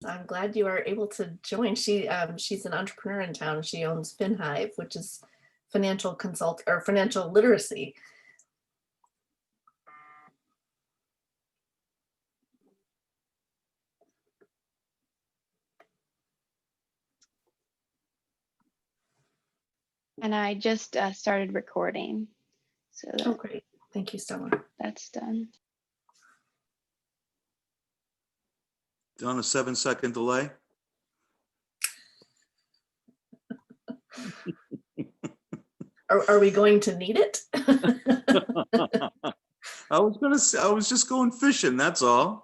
I'm glad you are able to join. She's an entrepreneur in town. She owns FinHive, which is financial consult or financial literacy. And I just started recording. So Oh, great. Thank you, Stella. That's done. On a 7-second delay. Are we going to need it? I was just going fishing, that's all.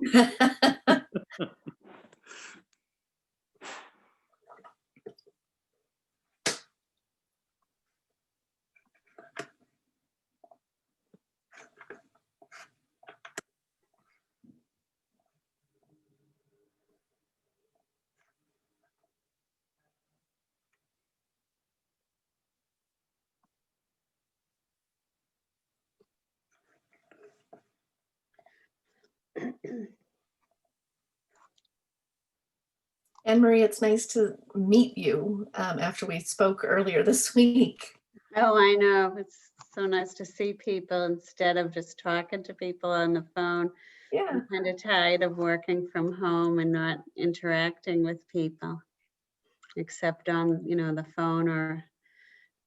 Anne Marie, it's nice to meet you after we spoke earlier this week. Oh, I know. It's so nice to see people instead of just talking to people on the phone. Yeah. I'm kind of tired of working from home and not interacting with people, except on, the phone or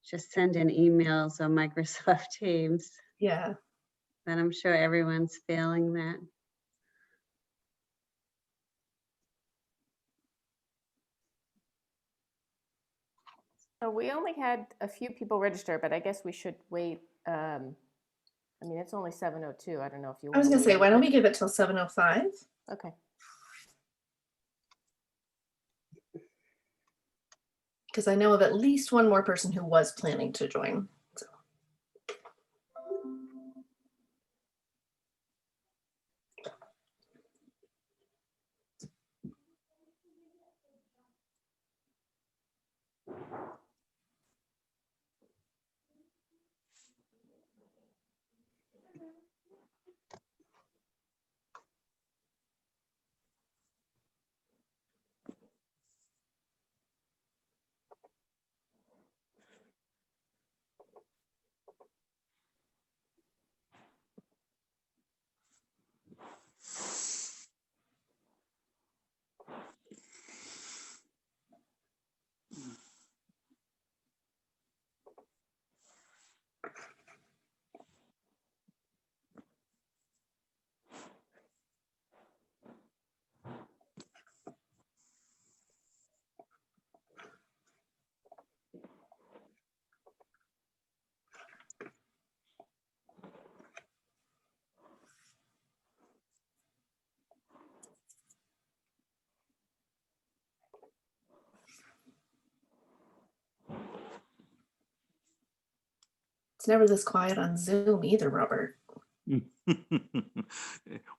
just sending emails or Microsoft Teams. Yeah. But I'm sure everyone's feeling that. So we only had a few people register, but I guess we should wait. I mean, it's only 7:02. I don't know if you I was want gonna say, why don't we give it till 7:05? Okay. Because I know of at least one more person who was planning to join. So. It's never this quiet on Zoom either, Robert.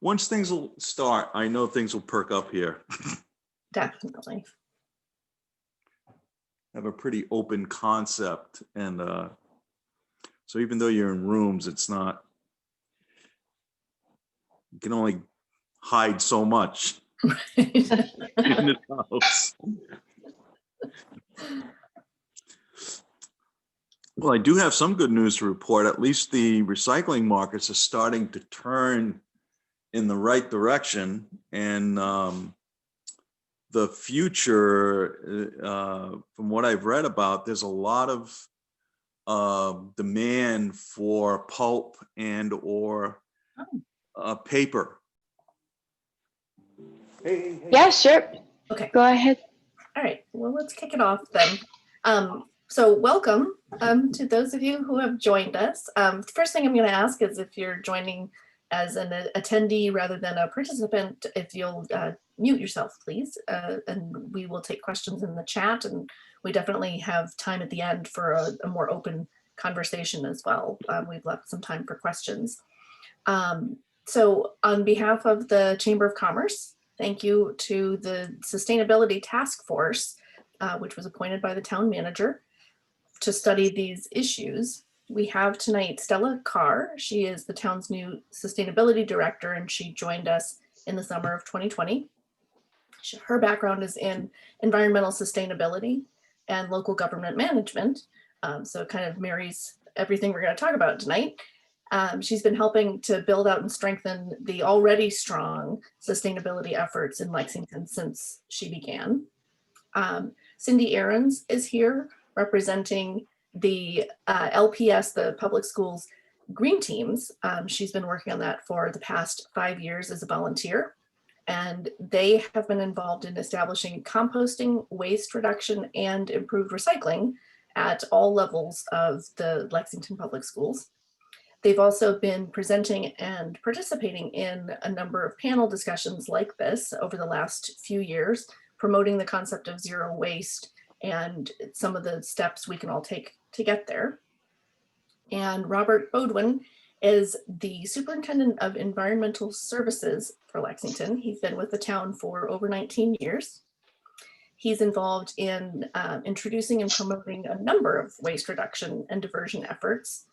Once things will start, I know things will perk up here. Definitely. Have a pretty open concept, and so even though you're in rooms, it's not, you can only hide so much in this house. Well, I do have some good news to report. At least the recycling markets are starting to turn in the right direction, and the future, from what I've read about, there's a lot of demand for pulp and or paper. Hey. Yeah, sure. Okay. Go ahead. All right. Well, let's kick it off then. So welcome to those of you who have joined us. The first thing I'm going to ask is if you're joining as an attendee rather than a participant, if you'll mute yourself, please, and we will take questions in the chat, and we definitely have time at the end for a more open conversation as well. We've left some time for questions. So on behalf of the Chamber of Commerce, thank you to the Sustainability Task Force, which was appointed by the town manager to study these issues. We have tonight Stella Carr. She is the town's new sustainability director, and she joined us in the summer of 2020. Her background is in environmental sustainability and local government management. So it kind of marries everything we're going to talk about tonight. She's been helping to build out and strengthen the already strong sustainability efforts in Lexington since she began. Cindy Ahrens is here representing the LPS, the public schools green teams. She's been working on that for the past 5 years as a volunteer. And they have been involved in establishing composting, waste reduction, and improved recycling at all levels of the Lexington Public Schools. They've also been presenting and participating in a number of panel discussions like this over the last few years, promoting the concept of zero waste and some of the steps we can all take to get there. And Robert Bodwin is the Superintendent of Environmental Services for Lexington. He's been with the town for over 19 years. He's involved in introducing and promoting a number of waste reduction and diversion efforts,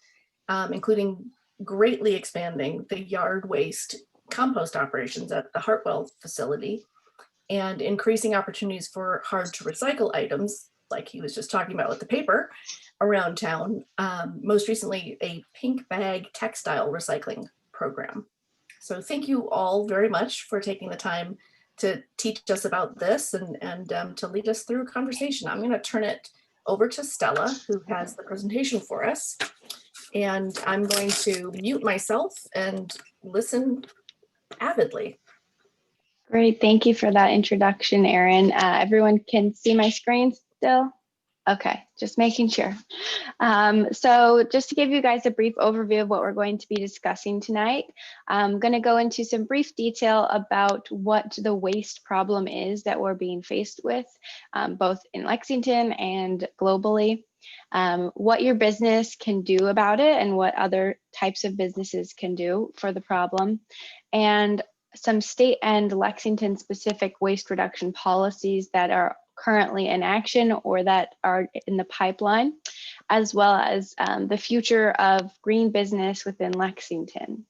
including greatly expanding the yard waste compost operations at the Hartwell facility and increasing opportunities for hard to recycle items, like he was just talking about with the paper, around town. Most recently, a pink bag textile recycling program. So thank you all very much for taking the time to teach us about this and to lead us through a conversation. I'm going to turn it over to Stella, who has the presentation for us. And I'm going to mute myself and listen avidly. Great, thank you for that introduction, Erin. Everyone can see my screen still? Okay, just making sure. So just to give you guys a brief overview of what we're going to be discussing tonight, I'm going to go into some brief detail about what the waste problem is that we're being faced with, both in Lexington and globally, what your business can do about it and what other types of businesses can do for the problem, and some state and Lexington specific waste reduction policies that are currently in action or that are in the pipeline, as well as the future of green business within Lexington.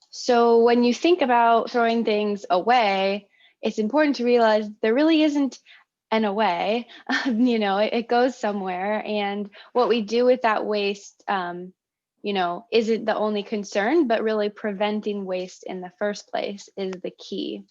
So when you think about throwing things away, it's important to realize there really isn't an away. You know, it goes somewhere, and what we do with that waste you know, isn't the only concern, but really preventing waste in the first place is the key.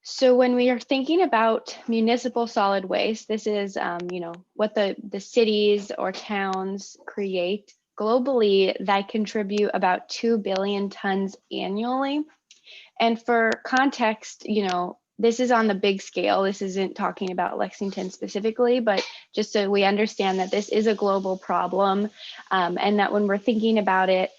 So when we are thinking about municipal solid waste, this is, you know, what the cities or towns create globally that contribute about 2 billion tons annually. And for context, you know, this is on the big scale. This isn't talking about Lexington specifically, but just so we understand that this is a global problem, and that when we're thinking about it,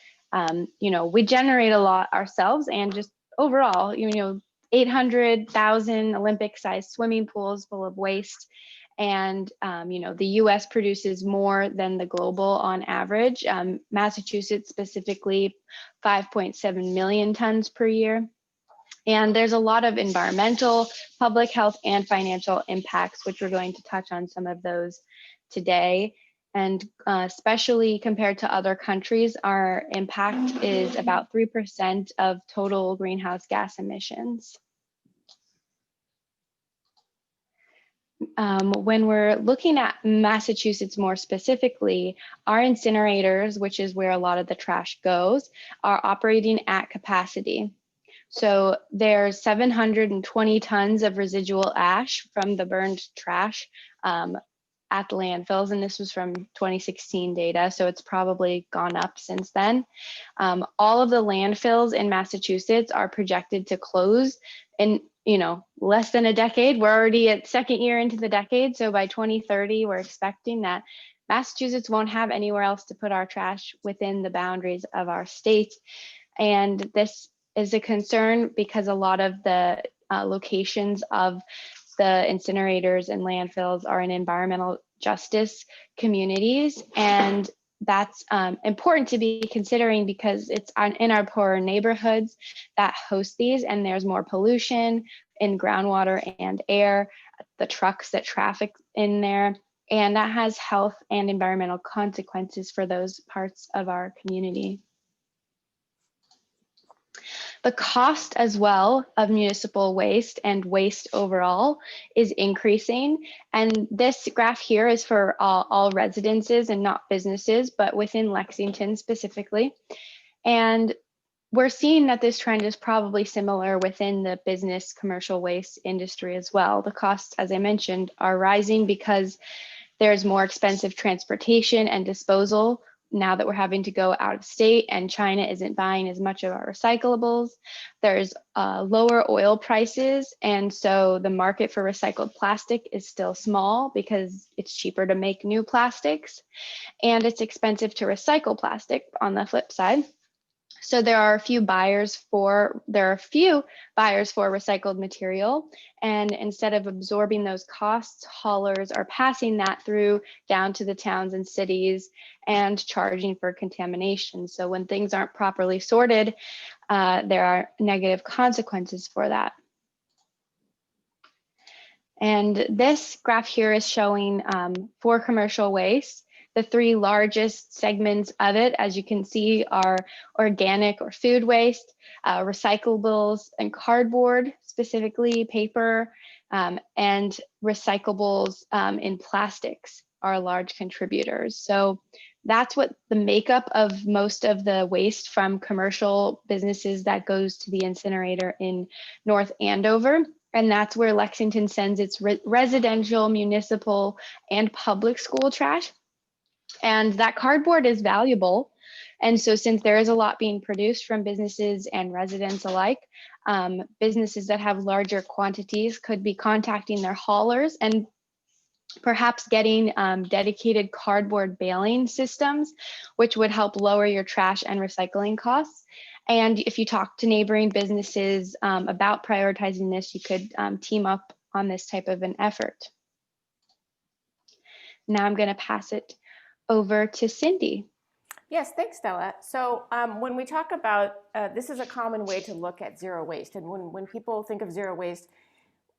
you know, we generate a lot ourselves, and just overall, you know, 800,000 Olympic-sized swimming pools full of waste. And, you know, the US produces more than the global on average. Massachusetts specifically, 5.7 million tons per year. And there's a lot of environmental, public health, and financial impacts, which we're going to touch on some of those today. And especially compared to other countries, our impact is about 3% of total greenhouse gas emissions. When we're looking at Massachusetts more specifically, our incinerators, which is where a lot of the trash goes, are operating at capacity. So there's 720 tons of residual ash from the burned trash at the landfills, and this was from 2016 data, so it's probably gone up since then. All of the landfills in Massachusetts are projected to close in, you know, less than a decade. We're already at second year into the decade, so by 2030, we're expecting that Massachusetts won't have anywhere else to put our trash within the boundaries of our state. And this is a concern because a lot of the locations of the incinerators and landfills are in environmental justice communities. And that's important to be considering because it's in our poorer neighborhoods that host these, and there's more pollution in groundwater and air, the trucks that traffic in there, and that has health and environmental consequences for those parts of our community. The cost as well of municipal waste and waste overall is increasing. And this graph here is for all residences and not businesses, but within Lexington specifically. And we're seeing that this trend is probably similar within the business commercial waste industry as well. The costs, as I mentioned, are rising because there's more expensive transportation and disposal now that we're having to go out of state and China isn't buying as much of our recyclables. There's lower oil prices. And so the market for recycled plastic is still small because it's cheaper to make new plastics. And it's expensive to recycle plastic on the flip side. So there are a few buyers for recycled material, and instead of absorbing those costs, haulers are passing that through down to the towns and cities and charging for contamination. So when things aren't properly sorted, there are negative consequences for that. And this graph here is showing for commercial waste. The three largest segments of it, as you can see, are organic or food waste, recyclables and cardboard, specifically paper, and recyclables in plastics are large contributors. So that's what the makeup of most of the waste from commercial businesses that goes to the incinerator in North Andover. And that's where Lexington sends its residential, municipal, and public school trash. And that cardboard is valuable. And so since there is a lot being produced from businesses and residents alike, businesses that have larger quantities could be contacting their haulers and perhaps getting dedicated cardboard baling systems, which would help lower your trash and recycling costs. And if you talk to neighboring businesses about prioritizing this, you could team up on this type of an effort. Now I'm going to pass it over to Cindy. Yes, thanks, Stella. So when we talk about, this is a common way to look at zero waste. And when people think of zero waste,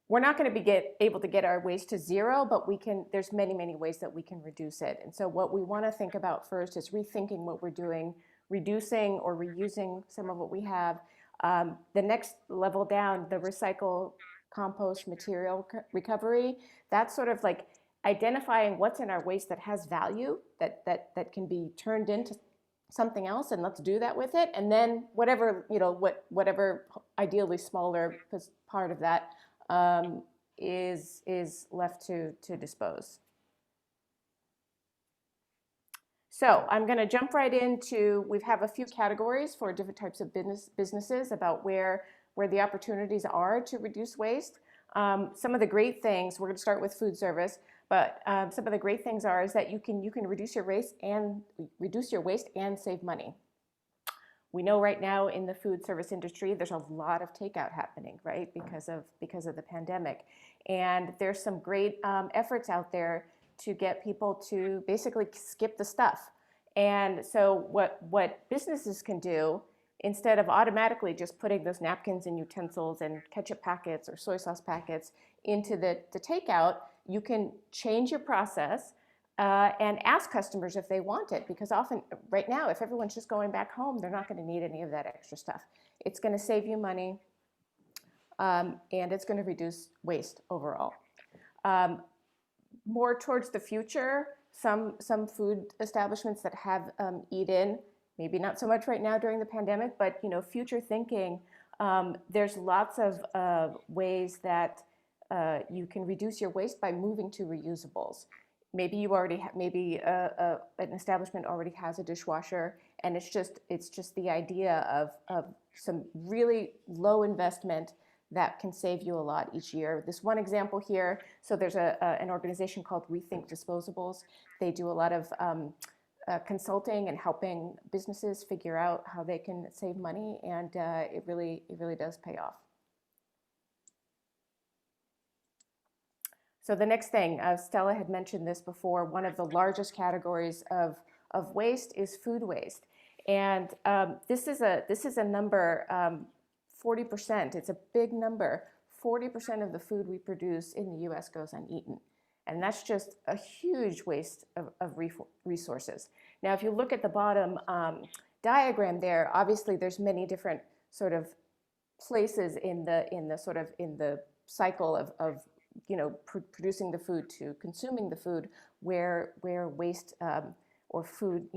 we're not going to be able to get our waste to zero, but there's many, many ways that we can reduce it. And so what we want to think about first is rethinking what we're doing, reducing or reusing some of what we have. The next level down, the recycle, compost, material recovery, that's sort of like identifying what's in our waste that has value, that can be turned into something else, and let's do that with it. And then whatever, whatever ideally smaller part of that is left to dispose. So I'm going to jump right into, we have a few categories for different types of businesses about where the opportunities are to reduce waste. Some of the great things, we're going to start with food service, but some of the great things is that you can reduce your waste and save money. We know right now in the food service industry, there's a lot of takeout happening, right? Because of the pandemic. And there's some great efforts out there to get people to basically skip the stuff. And so what businesses can do, instead of automatically just putting those napkins and utensils and ketchup packets or soy sauce packets into the takeout, you can change your process and ask customers if they want it, because often right now, if everyone's just going back home, they're not going to need any of that extra stuff. It's going to save you money, and it's going to reduce waste overall. More towards the future, some food establishments that have eat-in, maybe not so much right now during the pandemic, but future thinking, there's lots of ways that you can reduce your waste by moving to reusables. Maybe you already an establishment already has a dishwasher, and it's just the idea of some really low investment that can save you a lot each year. This one example here, so there's an organization called Rethink Disposables. They do a lot of consulting and helping businesses figure out how they can save money, and it really does pay off. So the next thing, Stella had mentioned this before, one of the largest categories of waste is food waste. And this is a number, 40%, it's a big number. 40% of the food we produce in the US goes uneaten. And that's just a huge waste of resources. Now, if you look at the bottom diagram there, obviously there's many different sort of places in the sort of in the cycle of producing the food to consuming the food where waste or food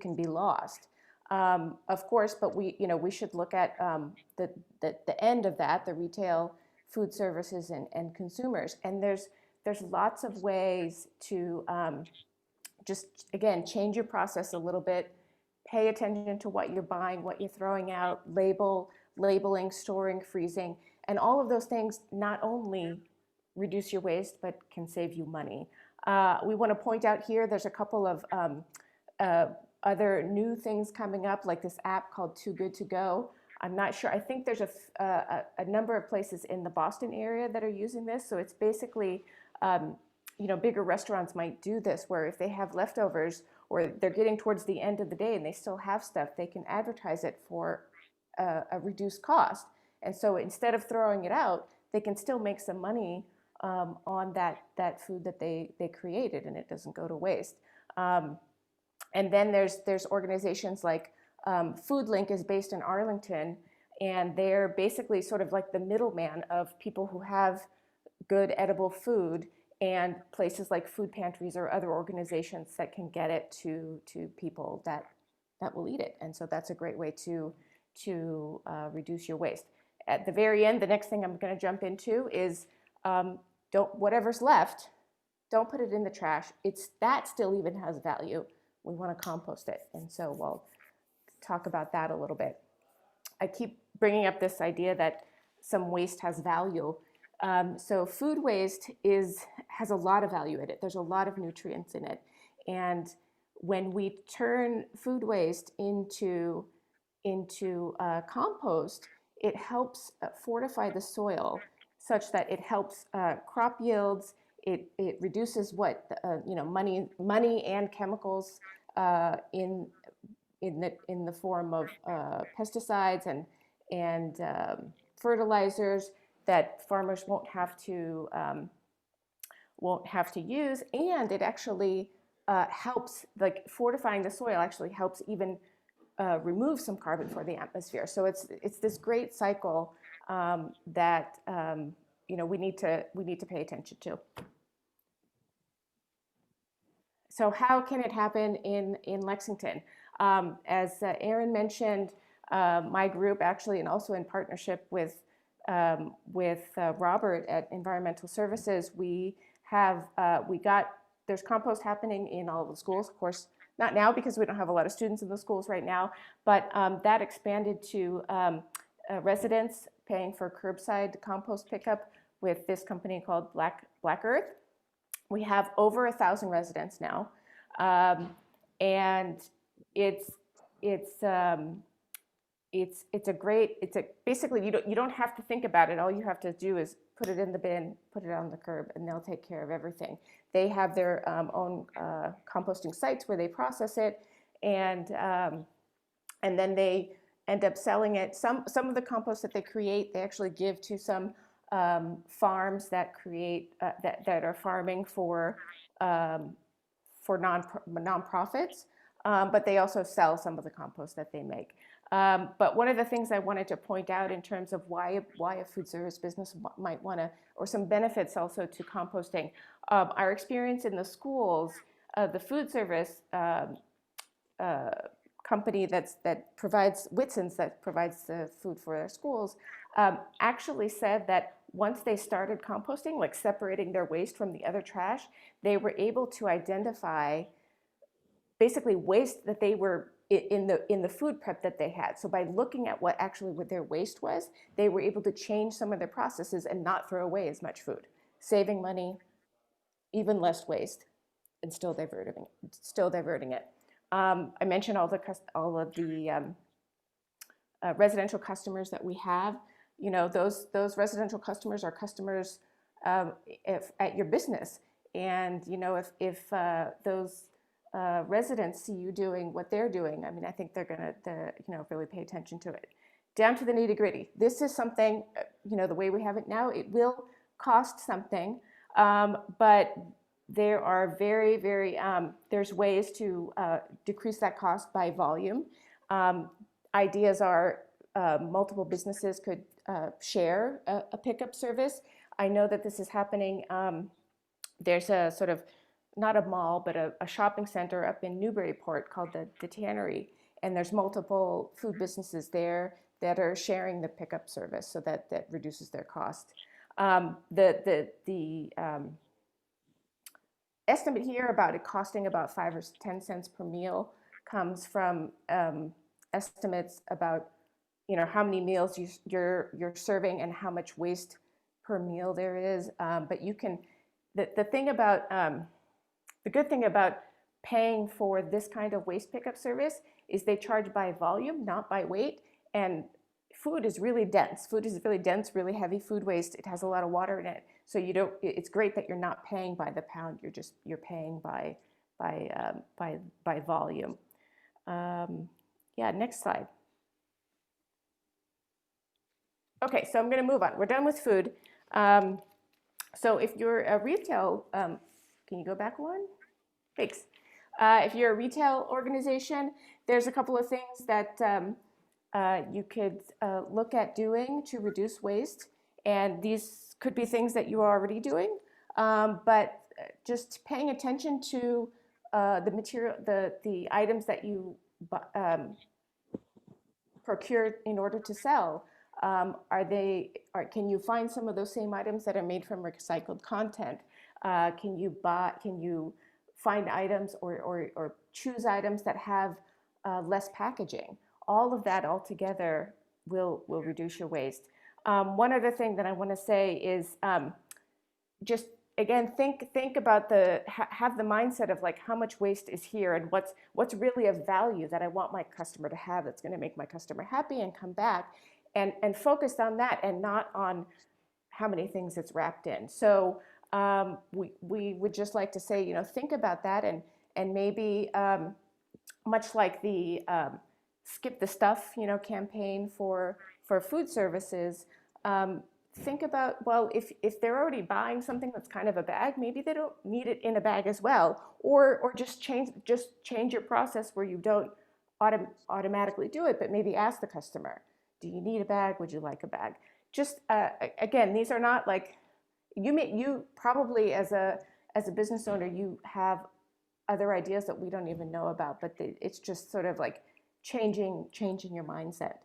can be lost. Of course, but we should look at the end of that, the retail, food services, and consumers. And there's lots of ways to just, again, change your process a little bit, pay attention to what you're buying, what you're throwing out, labeling, storing, freezing, and all of those things not only reduce your waste, but can save you money. We want to point out here, there's a couple of other new things coming up, like this app called Too Good To Go. I'm not sure, I think there's a number of places in the Boston area that are using this. So it's basically, bigger restaurants might do this, where if they have leftovers or they're getting towards the end of the day and they still have stuff, they can advertise it for a reduced cost. And so instead of throwing it out, they can still make some money on that food that they created, and it doesn't go to waste. And then there's organizations like FoodLink is based in Arlington, and they're basically sort of like the middleman of people who have good edible food and places like food pantries or other organizations that can get it to people that will eat it. And so that's a great way to reduce your waste. At the very end, the next thing I'm going to jump into is whatever's left, don't put it in the trash. That still even has value. We want to compost it. And so we'll talk about that a little bit. I keep bringing up this idea that some waste has value. So food waste has a lot of value in it. There's a lot of nutrients in it. And when we turn food waste into compost, it helps fortify the soil such that it helps crop yields. It reduces money and chemicals in the form of pesticides and fertilizers that farmers won't have to use, and it actually helps, like fortifying the soil actually helps even remove some carbon for the atmosphere. So it's this great cycle that we need to pay attention to. So how can it happen in Lexington? As Erin mentioned, my group actually, and also in partnership with Robert at Environmental Services, there's compost happening in all of the schools. Of course, not now because we don't have a lot of students in the schools right now, but that expanded to residents paying for curbside compost pickup with this company called Black Earth. We have over 1,000 residents now, and basically you don't have to think about it. All you have to do is put it in the bin, put it on the curb, and they'll take care of everything. They have their own composting sites where they process it, and then they end up selling it. Some of the compost that they create, they actually give to some farms that create that are farming for nonprofits, but they also sell some of the compost that they make. But one of the things I wanted to point out in terms of why a food service business might want to, or some benefits also to composting, our experience in the schools, the food service company that provides Whitson's, that provides the food for their schools, actually said that once they started composting, like separating their waste from the other trash, they were able to identify basically waste that they were in the food prep that they had. So by looking at what their waste was, they were able to change some of their processes and not throw away as much food, saving money, even less waste, and still diverting it. I mentioned all of the residential customers that we have. Those residential customers are customers at your business, and if those residents see you doing what they're doing, I mean, I think they're gonna really pay attention to it. Down to the nitty gritty. This is something, the way we have it now, it will cost something, but there are there's ways to decrease that cost by volume. Ideas are multiple businesses could share a pickup service. I know that this is happening. There's a sort of, not a mall, but a shopping center up in Newburyport called the Tannery. And there's multiple food businesses there that are sharing the pickup service, so that reduces their cost. The estimate here about it costing about 5 or 10 cents per meal comes from estimates about, you know, how many meals you're serving and how much waste per meal there is. But you can, the thing about, the good thing about paying for this kind of waste pickup service is they charge by volume, not by weight. And food is really dense. Food is really dense, really heavy food waste. It has a lot of water in it. So you don't, it's great that you're not paying by the pound. You're paying by volume. Yeah, next slide. Okay, so I'm going to move on. We're done with food. So if you're a retail, can you go back one? Thanks. If you're a retail organization, there's a couple of things that you could look at doing to reduce waste. And these could be things that you are already doing, but just paying attention to the material, the items that you procure in order to sell. Can you find some of those same items that are made from recycled content? Can you find items or choose items that have less packaging? All of that altogether will reduce your waste. One other thing that I want to say is just again think about have the mindset of like how much waste is here and what's really of value that I want my customer to have, that's going to make my customer happy and come back, and focus on that and not on how many things it's wrapped in. So we would just like to say, you know, think about that, and maybe much like the Skip the Stuff, you know, campaign for food services, think about, well, if they're already buying something that's kind of a bag, maybe they don't need it in a bag as well, or just change your process where you don't automatically do it, but maybe ask the customer, do you need a bag? Would you like a bag? Just again, these are not like, you probably as a business owner, you have other ideas that we don't even know about, but it's just sort of like changing your mindset.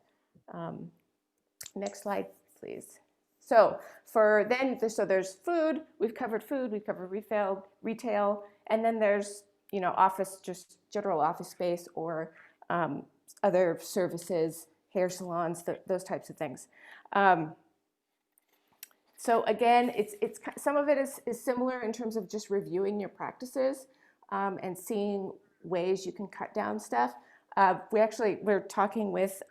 Next slide, please. So there's food. We've covered food. We've covered retail, and then there's, you know, office, just general office space, or other services, hair salons, those types of things. So again, it's some of it is similar in terms of just reviewing your practices and seeing ways you can cut down stuff. We're talking with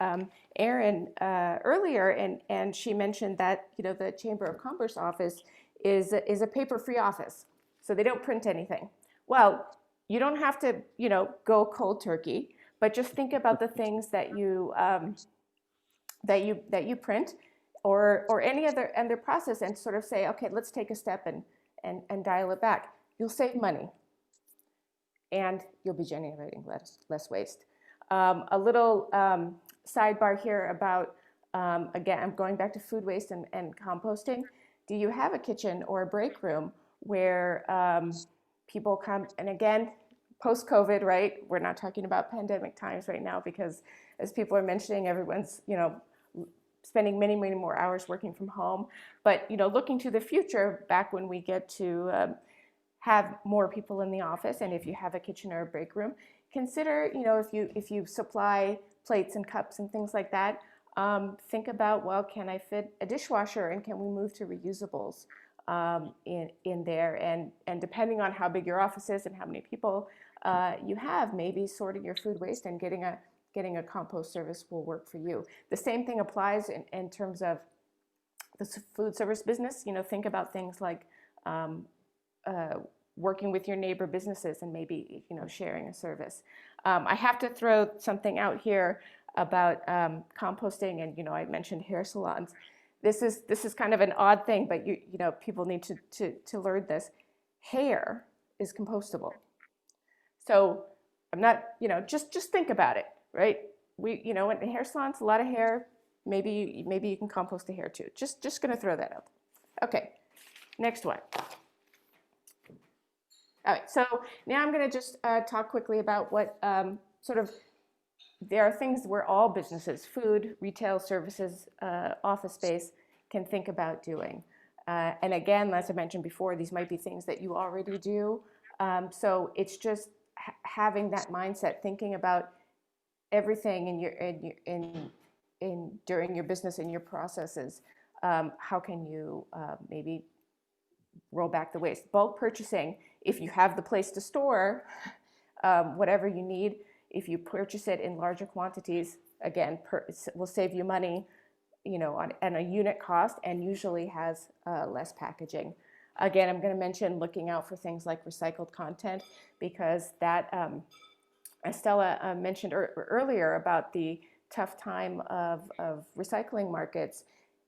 Erin earlier, and she mentioned that, you know, the Chamber of Commerce office is a paper-free office, so they don't print anything. Well, you don't have to, you know, go cold turkey, but just think about the things that you print, or any other process, and sort of say, okay, let's take a step and dial it back. You'll save money, and you'll be generating less waste. A little sidebar here about, again, I'm going back to food waste and composting. Do you have a kitchen or a break room where people come, and again, post-COVID, right? We're not talking about pandemic times right now, because as people are mentioning, everyone's, you know, spending many, many more hours working from home. But, you know, looking to the future, back when we get to have more people in the office, and if you have a kitchen or a break room, consider, you know, if you supply plates and cups and things like that, think about, well, can I fit a dishwasher, and can we move to reusables in there? And depending on how big your office is and how many people you have, maybe sorting your food waste and getting a compost service will work for you. The same thing applies in terms of the food service business. You know, think about things like working with your neighbor businesses and maybe, you know, sharing a service. I have to throw something out here about composting, and, you know, I mentioned hair salons. This is kind of an odd thing, but you know, people need to learn this. Hair is compostable. So I'm not, you know, just think about it, right? You know, in hair salons, a lot of hair maybe you can compost a hair too. Just going to throw that out. Okay, next one. All right, so now I'm going to just talk quickly about what there are things where all businesses, food, retail, services, office space, can think about doing. And again, as I mentioned before, these might be things that you already do. So it's just having that mindset, thinking about everything during your business and your processes. How can you maybe roll back the waste? Bulk purchasing, if you have the place to store whatever you need, if you purchase it in larger quantities, again, will save you money, on a unit cost, and usually has less packaging. Again, I'm going to mention looking out for things like recycled content, because that, as Stella mentioned earlier about the tough time of recycling markets,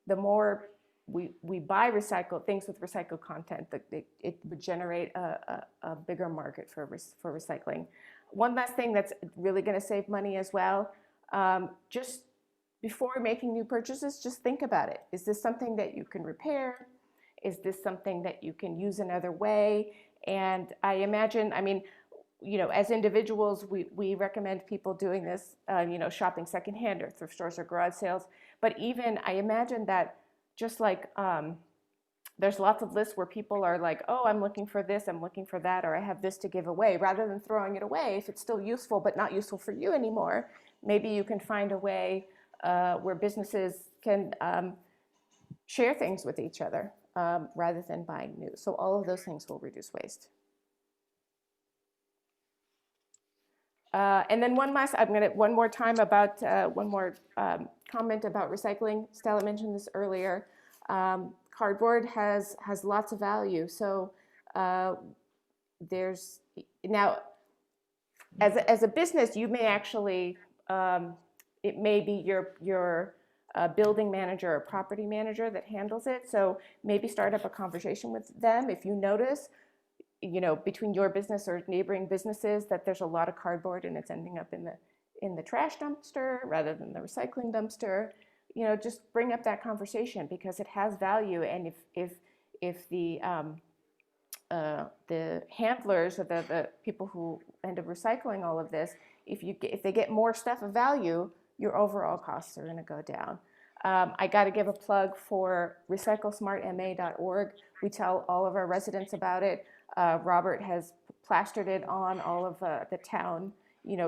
the more we buy recycled things with recycled content, it would generate a bigger market for recycling. One last thing that's really going to save money as well, just before making new purchases, just think about it. Is this something that you can repair? Is this something that you can use another way? And I imagine, as individuals, we recommend people doing this, shopping secondhand or thrift stores or garage sales. But even, I imagine that just like there's lots of lists where people are like, oh, I'm looking for this, I'm looking for that, or I have this to give away. Rather than throwing it away, if it's still useful but not useful for you anymore, maybe you can find a way where businesses can share things with each other rather than buying new. So all of those things will reduce waste. And then one more comment about recycling. Stella mentioned this earlier. Cardboard has lots of value. So there's now, as a business, you may actually, it may be your building manager or property manager that handles it. So maybe start up a conversation with them if you notice, between your business or neighboring businesses, that there's a lot of cardboard and it's ending up in the trash dumpster rather than the recycling dumpster. Just bring up that conversation, because it has value. And if the handlers or the people who end up recycling all of this, if they get more stuff of value, your overall costs are going to go down. I got to give a plug for recyclesmartma.org. We tell all of our residents about it. Robert has plastered it on all of the town,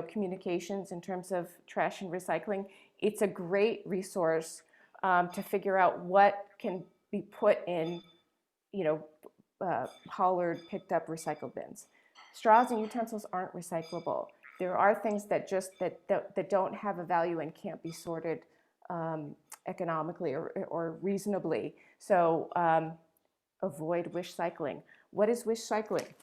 communications in terms of trash and recycling. It's a great resource to figure out what can be put in, hollered, picked up recycled bins. Straws and utensils aren't recyclable. There are things that don't have a value and can't be sorted economically or reasonably. So avoid wish cycling. What is wish cycling?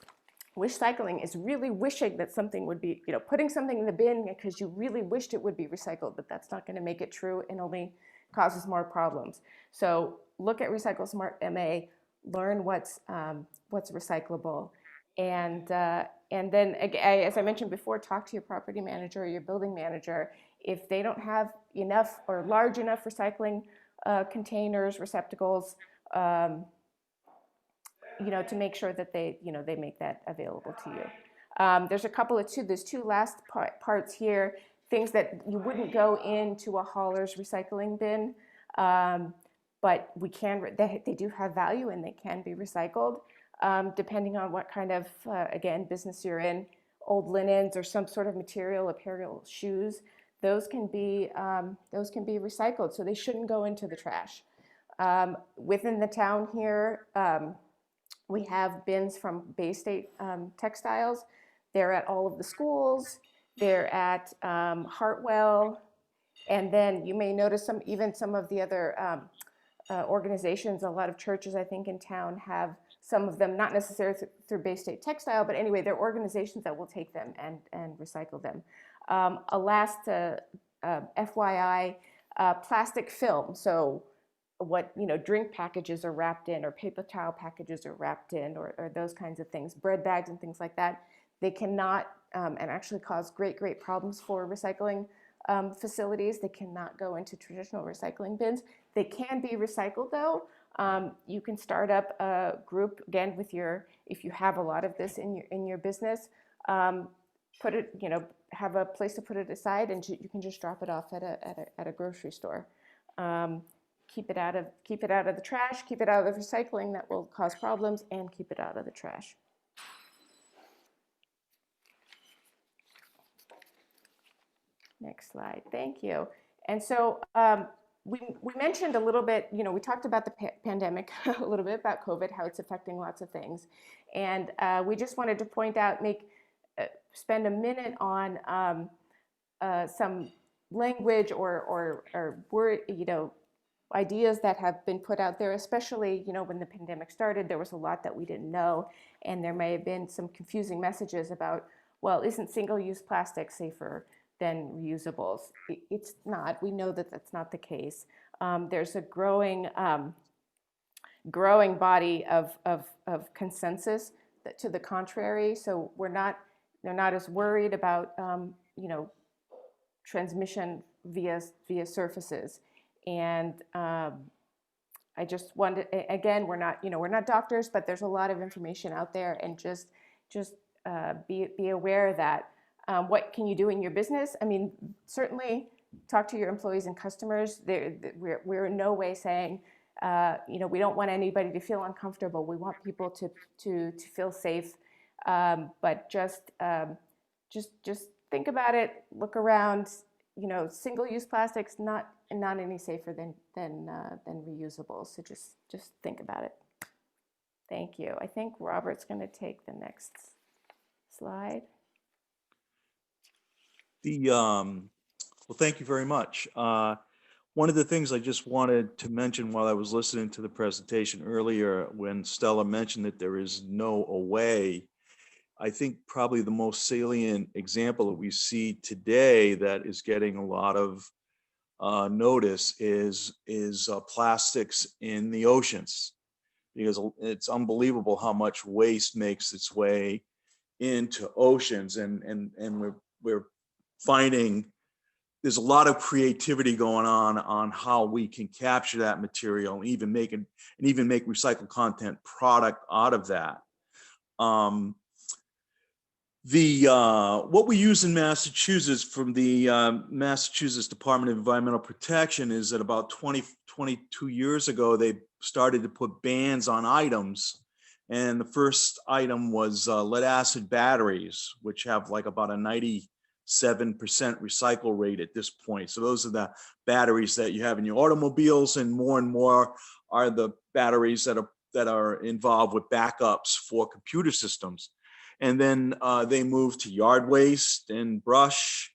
Wish cycling is really wishing that something would be, putting something in the bin because you really wished it would be recycled, but that's not going to make it true and only causes more problems. So look at Recycle Smart MA, learn what's recyclable, and then, as I mentioned before, talk to your property manager or your building manager. If they don't have enough or large enough recycling containers, receptacles, to make sure that they make that available to you. There's there's two last parts here, things that you wouldn't go into a hauler's recycling bin, but they do have value and they can be recycled, depending on what kind of, again, business you're in. Old linens or some sort of material, apparel, shoes, those can be recycled, so they shouldn't go into the trash. Within the town here, we have bins from Bay State Textiles. They're at all of the schools. They're at Hartwell. And then you may notice some of the other organizations, a lot of churches, I think, in town have some of them, not necessarily through Bay State Textile, but anyway, they're organizations that will take them and recycle them. A last FYI, plastic film. So what drink packages are wrapped in, or paper towel packages are wrapped in, or those kinds of things, bread bags and things like that, they cannot and actually cause great problems for recycling facilities. They cannot go into traditional recycling bins. They can be recycled though. You can start up a group again with if you have a lot of this in your business, put it, have a place to put it aside, and you can just drop it off at a grocery store. Keep it out of the trash, keep it out of the recycling that will cause problems, and keep it out of the trash. Next slide, thank you. And so we mentioned a little bit, we talked about the pandemic, a little bit about COVID, how it's affecting lots of things. And we just wanted to point out, spend a minute on some language or word, ideas that have been put out there, especially, when the pandemic started, there was a lot that we didn't know. And there may have been some confusing messages about, well, isn't single-use plastic safer than reusables? It's not. We know that that's not the case. There's a growing body of consensus to the contrary. So they're not as worried about transmission via surfaces. And I just wanted, again, we're not doctors, but there's a lot of information out there, and just be aware that what can you do in your business? I mean, certainly talk to your employees and customers. We're in no way saying, we don't want anybody to feel uncomfortable. We want people to feel safe, but just think about it. Look around. Single-use plastics not any safer than reusables. So just think about it. Thank you. I think Robert's going to take the next slide. Well, thank you very much. One of the things I just wanted to mention while I was listening to the presentation earlier, when Stella mentioned that there is no away, I think probably the most salient example that we see today that is getting a lot of notice is plastics in the oceans, because it's unbelievable how much waste makes its way into oceans, and we're finding there's a lot of creativity going on how we can capture that material and even make recycled content product out of that. What we use in Massachusetts from the Massachusetts Department of Environmental Protection is that about 22 years ago, they started to put bans on items. And the first item was lead acid batteries, which have like about a 97% recycle rate at this point. So those are the batteries that you have in your automobiles, and more are the batteries that are involved with backups for computer systems. And then they moved to yard waste and brush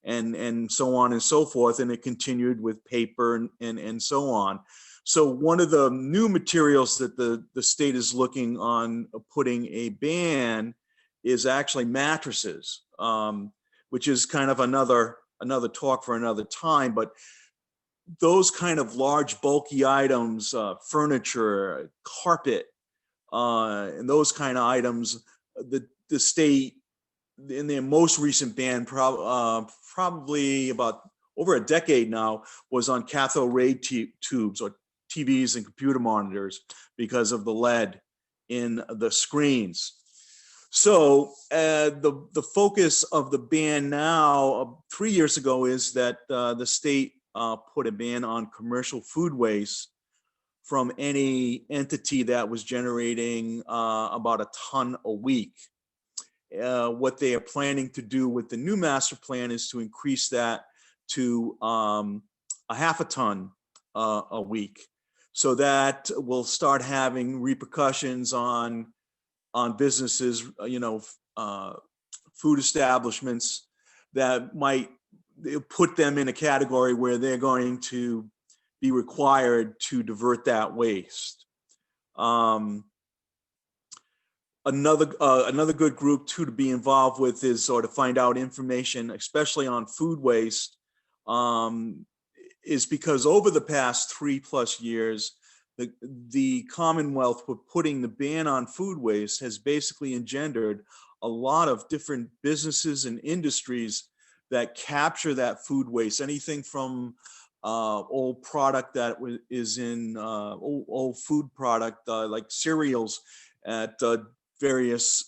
and so on and so forth. And it continued with paper and so on. So one of the new materials that the state is looking on putting a ban is actually mattresses, which is kind of another talk for another time. But those kind of large, bulky items, furniture, carpet, and those kind of items, the state in their most recent ban, probably about over a decade now, was on cathode ray tubes or TVs and computer monitors because of the lead in the screens. So the focus of the ban now, 3 years ago, is that the state put a ban on commercial food waste from any entity that was generating about a ton a week. What they are planning to do with the new master plan is to increase that to a half a ton a week. So that will start having repercussions on businesses, food establishments that might put them in a category where they're going to be required to divert that waste. Another good group too to be involved with is, or to find out information, especially on food waste, is because over the past 3+ years, the Commonwealth, with putting the ban on food waste, has basically engendered a lot of different businesses and industries that capture that food waste, anything from old product that is in old food product like cereals at various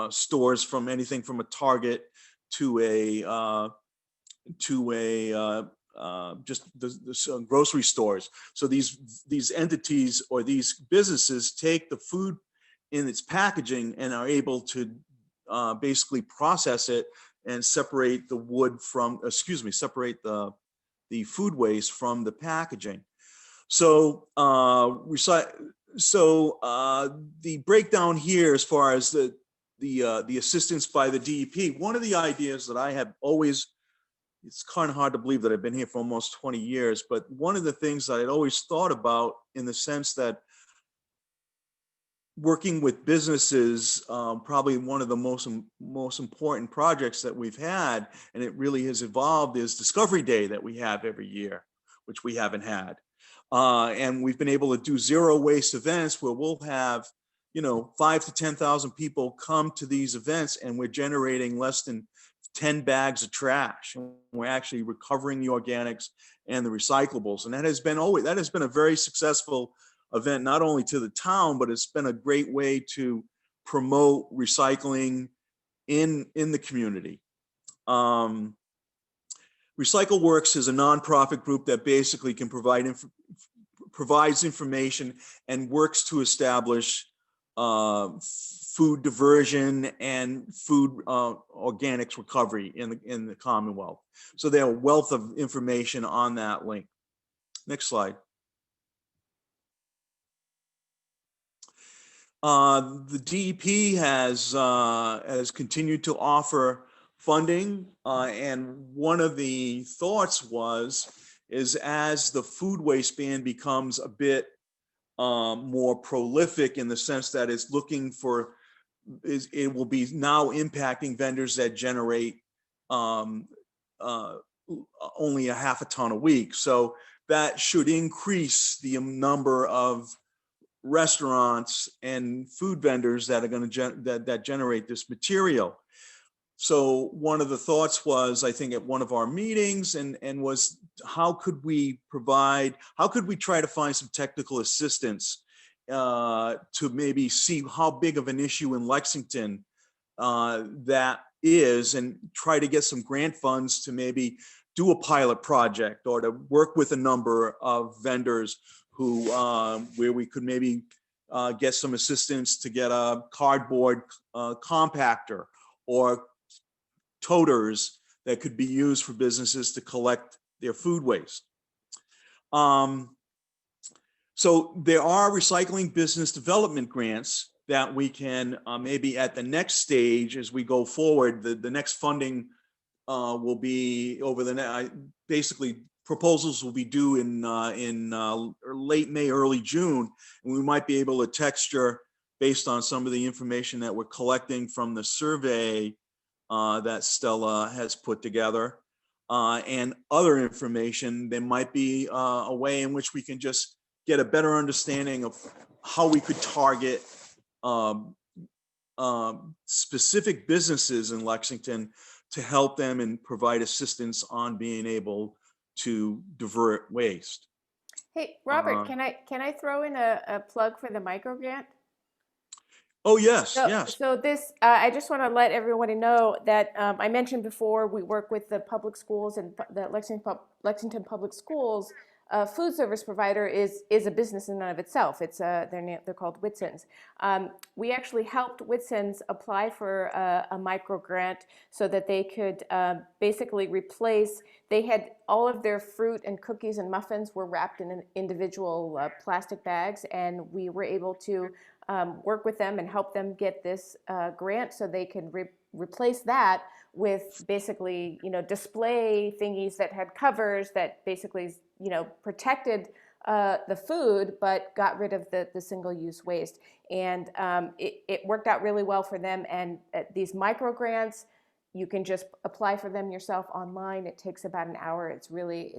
stores, from anything from a Target to a just the grocery stores. So these entities or these businesses take the food in its packaging and are able to basically process it and separate the wood from, separate the food waste from the packaging. So the breakdown here, as far as the assistance by the DEP, one of the ideas that I have always, it's kind of hard to believe that I've been here for almost 20 years, but one of the things that I'd always thought about, in the sense that working with businesses, probably one of the most important projects that we've had, and it really has evolved, is Discovery Day that we have every year, which we haven't had. And we've been able to do zero waste events where we'll have, 5,000 to 10,000 people come to these events, and we're generating less than 10 bags of trash. And we're actually recovering the organics and the recyclables. And that has been a very successful event, not only to the town, but it's been a great way to promote recycling in the community. RecycleWorks is a nonprofit group that basically can provides information and works to establish food diversion and food organics recovery in the Commonwealth. So there are a wealth of information on that link. Next slide. The DEP has continued to offer funding, and one of the thoughts is as the food waste ban becomes a bit more prolific, in the sense that it's looking for, it will be now impacting vendors that generate only a half a ton a week. So that should increase the number of restaurants and food vendors that are going to that generate this material. So one of the thoughts was, I think at one of our meetings, and was, how could we try to find some technical assistance to maybe see how big of an issue in Lexington that is, and try to get some grant funds to maybe do a pilot project, or to work with a number of vendors who, where we could maybe get some assistance to get a cardboard compactor or toters that could be used for businesses to collect their food waste. So there are recycling business development grants that we can maybe at the next stage, as we go forward, the next funding will be over the basically proposals will be due in late May, early June, and we might be able to texture, based on some of the information that we're collecting from the survey that Stella has put together, and other information. There might be a way in which we can just get a better understanding of how we could target specific businesses in Lexington to help them and provide assistance on being able to divert waste. Hey, Robert, can I throw in a plug for the micro grant? Oh, yes, So, yes. so this, I just want to let everybody know that I mentioned before, we work with the public schools, and the Lexington Public Schools food service provider is a business in and of itself. It's they're called Whitson's. We actually helped Whitson's apply for a micro grant so that they could basically replace. They had all of their fruit and cookies and muffins were wrapped in individual plastic bags, and we were able to work with them and help them get this grant so they can replace that with basically, display thingies that had covers that basically, protected the food, but got rid of the single-use waste. And it worked out really well for them. And these micro grants, you can just apply for them yourself online. It takes about an hour. It's really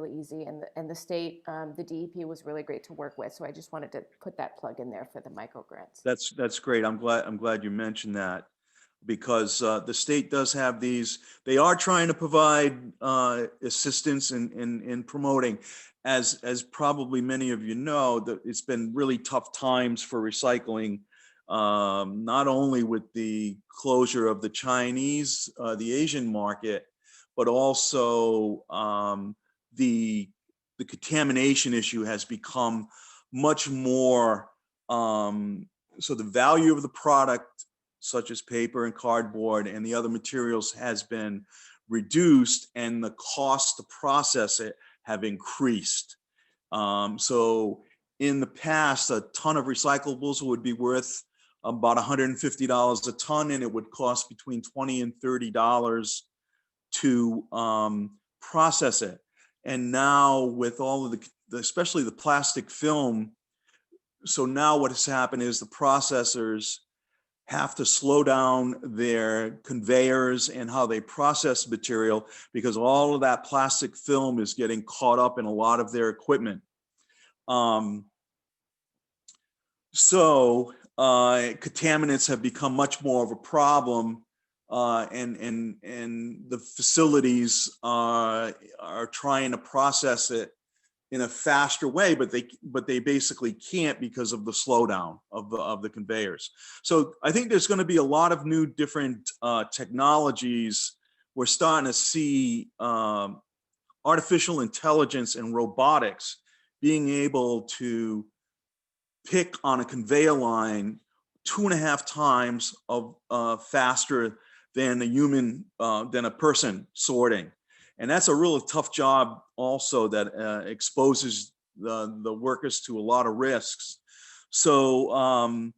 easy. And the state, the DEP was really great to work with. So I just wanted to put that plug in there for the micro grants. That's great. I'm glad you mentioned that. because the state does have these. They are trying to provide assistance in promoting. As probably many of you know, that it's been really tough times for recycling, not only with the closure of the Chinese, the Asian market, but also the contamination issue has become much more. So the value of the product, such as paper and cardboard and the other materials, has been reduced, and the cost to process it have increased. So in the past, a ton of recyclables would be worth about $150 a ton, and it would cost between $20 and $30 to process it. And now with all of especially the plastic film, so now what has happened is the processors have to slow down their conveyors and how they process material, because all of that plastic film is getting caught up in a lot of their equipment. So contaminants have become much more of a problem, and the facilities are trying to process it in a faster way, but they basically can't because of the slowdown of the conveyors. So I think there's going to be a lot of new different technologies. We're starting to see artificial intelligence and robotics being able to pick on a conveyor line 2.5 times of faster than a human, than a person sorting. And that's a really tough job also, that exposes the workers to a lot of risks. So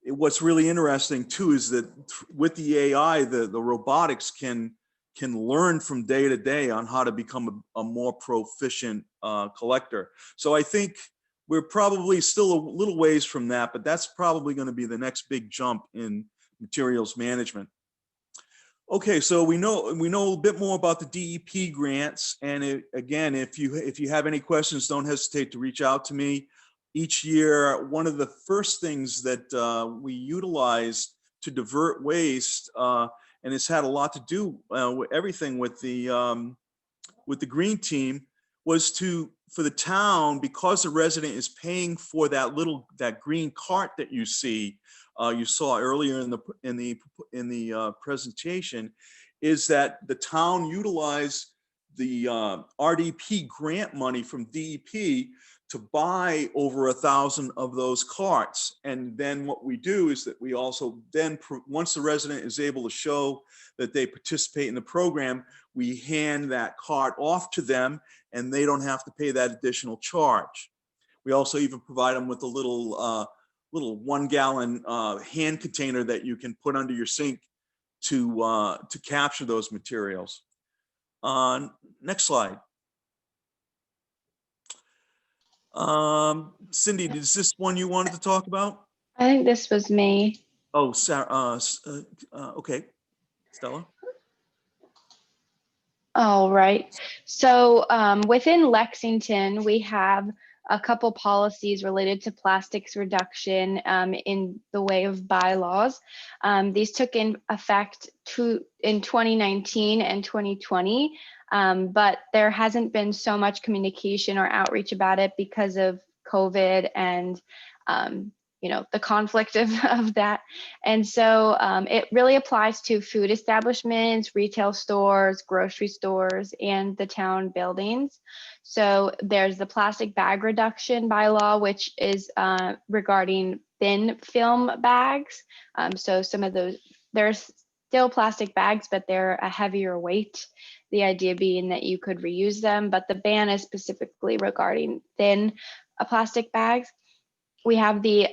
what's really interesting too is that with the AI, the robotics can learn from day to day on how to become a more proficient collector. So I think we're probably still a little ways from that, but that's probably going to be the next big jump in materials management. Okay, so we know a bit more about the DEP grants, and again, if you have any questions, don't hesitate to reach out to me. Each year, one of the first things that we utilize to divert waste, and it's had a lot to do with everything with the green team, was for the town, because the resident is paying for that green cart that you see. You saw earlier in the presentation, is that the town utilized the RDP grant money from DEP to buy over 1,000 of those carts. And then what we do is that we also then, once the resident is able to show that they participate in the program, we hand that cart off to them, and they don't have to pay that additional charge. We also even provide them with a little 1-gallon hand container that you can put under your sink to capture those materials. Next slide. Cindy, is this one you wanted to talk about? I think this was me. Oh, Sarah. Okay, Stella. All right. So within Lexington, we have a couple policies related to plastics reduction in the way of bylaws. These took in effect in 2019 and 2020, but there hasn't been so much communication or outreach about it because of COVID and the conflict of that. And so it really applies to food establishments, retail stores, grocery stores, and the town buildings. So there's the plastic bag reduction bylaw, which is regarding thin film bags. So some of those, there's still plastic bags, but they're a heavier weight. The idea being that you could reuse them, but the ban is specifically regarding thin plastic bags. We have the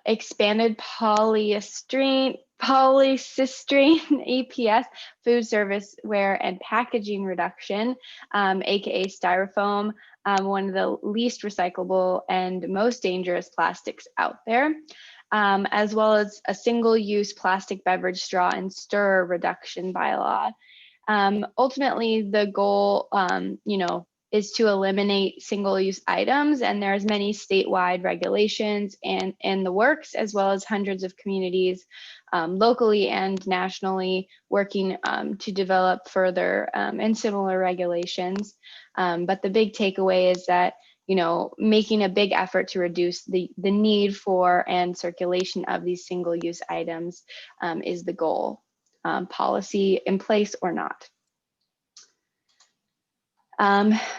expanded polystyrene EPS, food serviceware and packaging reduction, aka styrofoam, one of the least recyclable and most dangerous plastics out there, as well as a single-use plastic beverage straw and stir reduction bylaw. Ultimately, the goal, is to eliminate single-use items, and there's many statewide regulations and in the works, as well as hundreds of communities locally and nationally working to develop further and similar regulations. But the big takeaway is that, you know, making a big effort to reduce the need for and circulation of these single-use items is the goal, policy in place or not.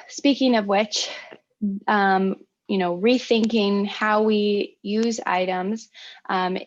Speaking of which, you know, rethinking how we use items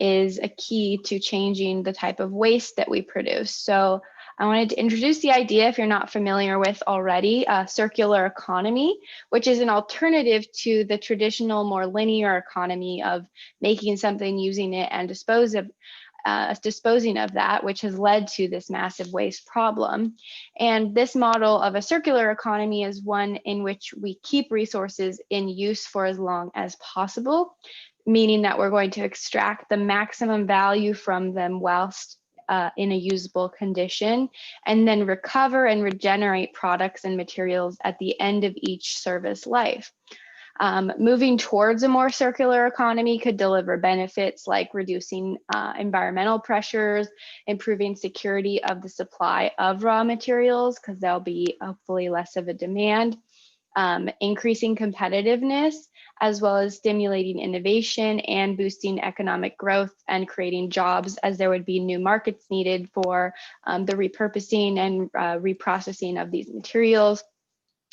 is a key to changing the type of waste that we produce. So I wanted to introduce the idea, if you're not familiar with already, circular economy, which is an alternative to the traditional, more linear economy of making something, using it, and disposing of that, which has led to this massive waste problem. And this model of a circular economy is one in which we keep resources in use for as long as possible, meaning that we're going to extract the maximum value from them whilst in a usable condition, and then recover and regenerate products and materials at the end of each service life. Moving towards a more circular economy could deliver benefits like reducing environmental pressures, improving security of the supply of raw materials, because there'll be hopefully less of a demand, increasing competitiveness, as well as stimulating innovation and boosting economic growth and creating jobs, as there would be new markets needed for the repurposing and reprocessing of these materials,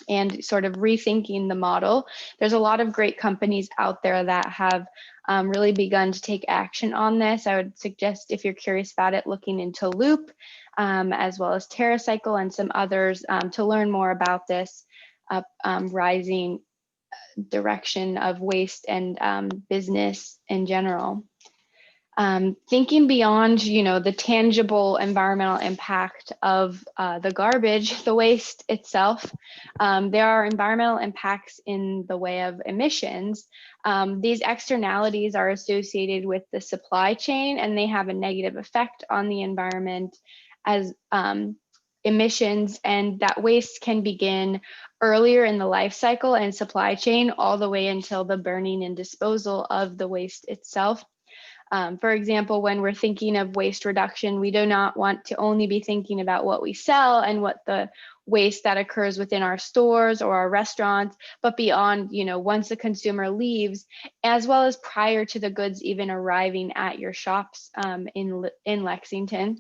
and sort of rethinking the model. There's a lot of great companies out there that have really begun to take action on this. I would suggest, if you're curious about it, looking into Loop, as well as TerraCycle and some others to learn more about this rising direction of waste and business in general. Thinking beyond, you know, the tangible environmental impact of the garbage, the waste itself, there are environmental impacts in the way of emissions. These externalities are associated with the supply chain, and they have a negative effect on the environment as emissions, and that waste can begin earlier in the life cycle and supply chain all the way until the burning and disposal of the waste itself. For example, when we're thinking of waste reduction, we do not want to only be thinking about what we sell and what the waste that occurs within our stores or our restaurants, but beyond, you know, once the consumer leaves, as well as prior to the goods even arriving at your shops in Lexington.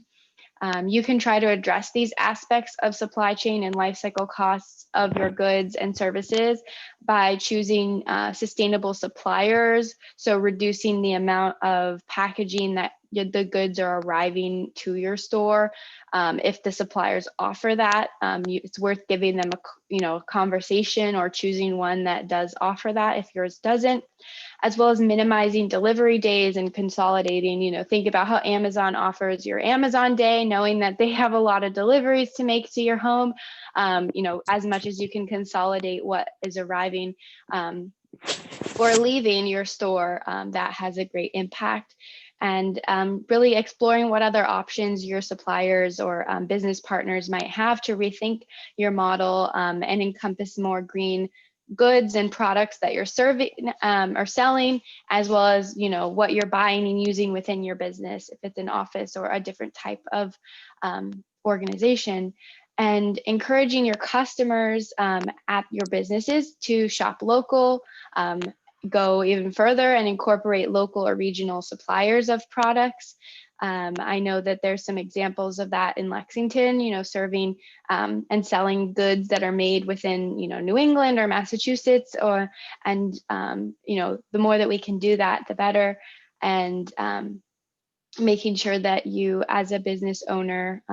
You can try to address these aspects of supply chain and life cycle costs of your goods and services by choosing sustainable suppliers, so reducing the amount of packaging that the goods are arriving to your store. If the suppliers offer that, it's worth giving them a conversation or choosing one that does offer that if yours doesn't, as well as minimizing delivery days and consolidating. Think about how Amazon offers your Amazon Day, knowing that they have a lot of deliveries to make to your home. As much as you can consolidate what is arriving or leaving your store, that has a great impact. And really exploring what other options your suppliers or business partners might have to rethink your model and encompass more green goods and products that you're serving or selling, as well as what you're buying and using within your business, if it's an office or a different type of organization. And encouraging your customers at your businesses to shop local, go even further and incorporate local or regional suppliers of products. I know that there's some examples of that in Lexington, serving and selling goods that are made within, New England or Massachusetts, and the more that we can do that, the better. And making sure that you as a business owner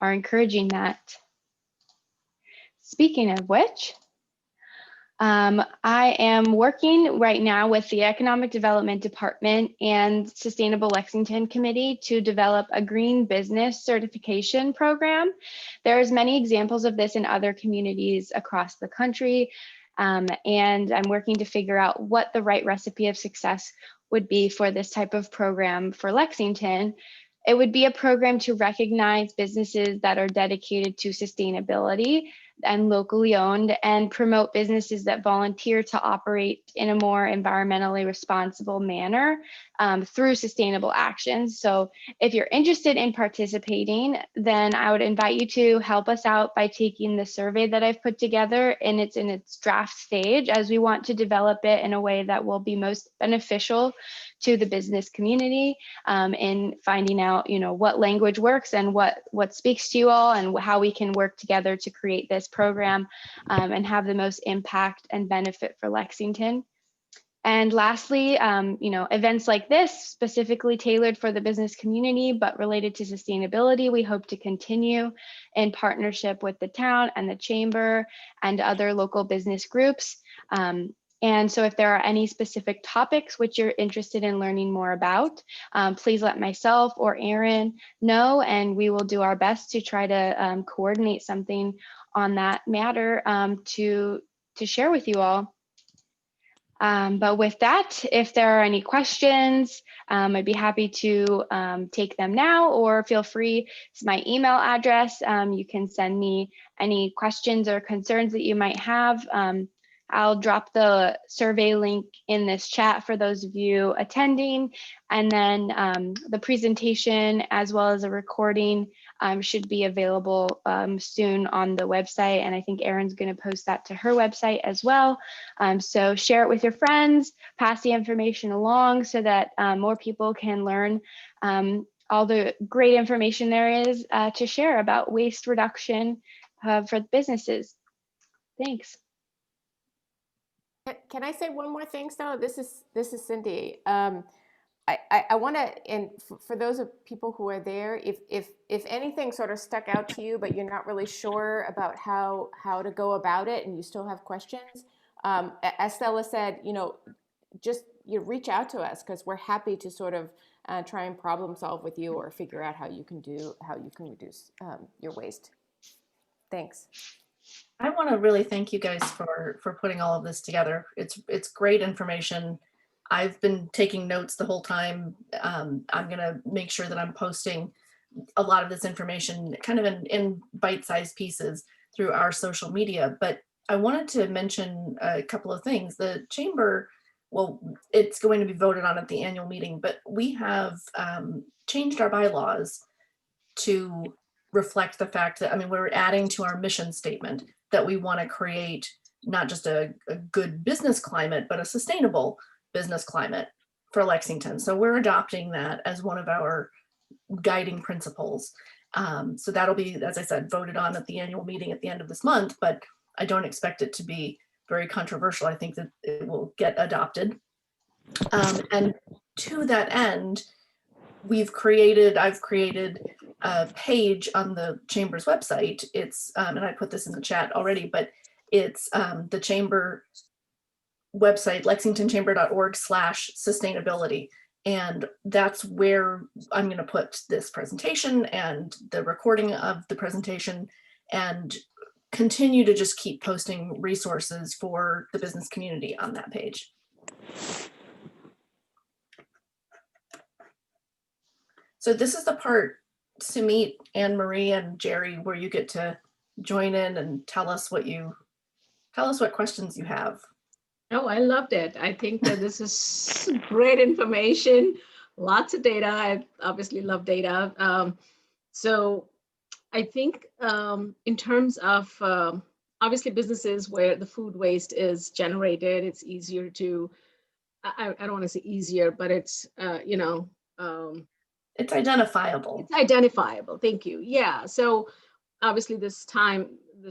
are encouraging that. Speaking of which, I am working right now with the Economic Development Department and Sustainable Lexington Committee to develop a green business certification program. There's many examples of this in other communities across the country, and I'm working to figure out what the right recipe of success would be for this type of program for Lexington. It would be a program to recognize businesses that are dedicated to sustainability, and locally owned, and promote businesses that volunteer to operate in a more environmentally responsible manner through sustainable actions. So if you're interested in participating, then I would invite you to help us out by taking the survey that I've put together, and it's in its draft stage, as we want to develop it in a way that will be most beneficial to the business community in finding out, what language works and what speaks to you all, and how we can work together to create this program and have the most impact and benefit for Lexington. And lastly, events like this, specifically tailored for the business community, but related to sustainability, we hope to continue in partnership with the town and the chamber and other local business groups. And so if there are any specific topics which you're interested in learning more about, please let myself or Erin know, and we will do our best to try to coordinate something on that matter to share with you all. But with that, if there are any questions, I'd be happy to take them now, or feel free. It's my email address. You can send me any questions or concerns that you might have. I'll drop the survey link in this chat for those of you attending. And then the presentation, as well as a recording, should be available soon on the website. And I think Erin's going to post that to her website as well. So share it with your friends, pass the information along so that more people can learn all the great information there is to share about waste reduction for businesses. Thanks. Can I say one more thing, Stella? This is Cindy. I want to, and for those of people who are there, if anything sort of stuck out to you, but you're not really sure about how to go about it, and you still have questions, as Stella said, just reach out to us, because we're happy to sort of try and problem solve with you, or figure out how you can reduce your waste. Thanks. I want to really thank you guys for putting all of this together. It's great information. I've been taking notes the whole time. I'm going to make sure that I'm posting a lot of this information kind of in bite-sized pieces through our social media. But I wanted to mention a couple of things. The chamber, well, it's going to be voted on at the annual meeting, but we have changed our bylaws to reflect the fact that, we're adding to our mission statement that we want to create not just a good business climate, but a sustainable business climate for Lexington. So we're adopting that as one of our guiding principles. So that'll be, as I said, voted on at the annual meeting at the end of this month, but I don't expect it to be very controversial. I think that it will get adopted. And to that end, I've created a page on the chamber's website. It's, and I put this in the chat already, but it's the chamber website, lexingtonchamber.org/sustainability. And that's where I'm going to put this presentation and the recording of the presentation, and continue to just keep posting resources for the business community on that page. So this is the part, Sumit, Anne Marie, and Jerry, where you get to join in and tell us what questions you have. Oh, I loved it. I think that this is great information, lots of data. I obviously love data. So I think in terms of obviously businesses where the food waste is generated, it's easier to, I don't want to say easier, but it's, it's identifiable. It's identifiable. Thank you. Yeah. So obviously this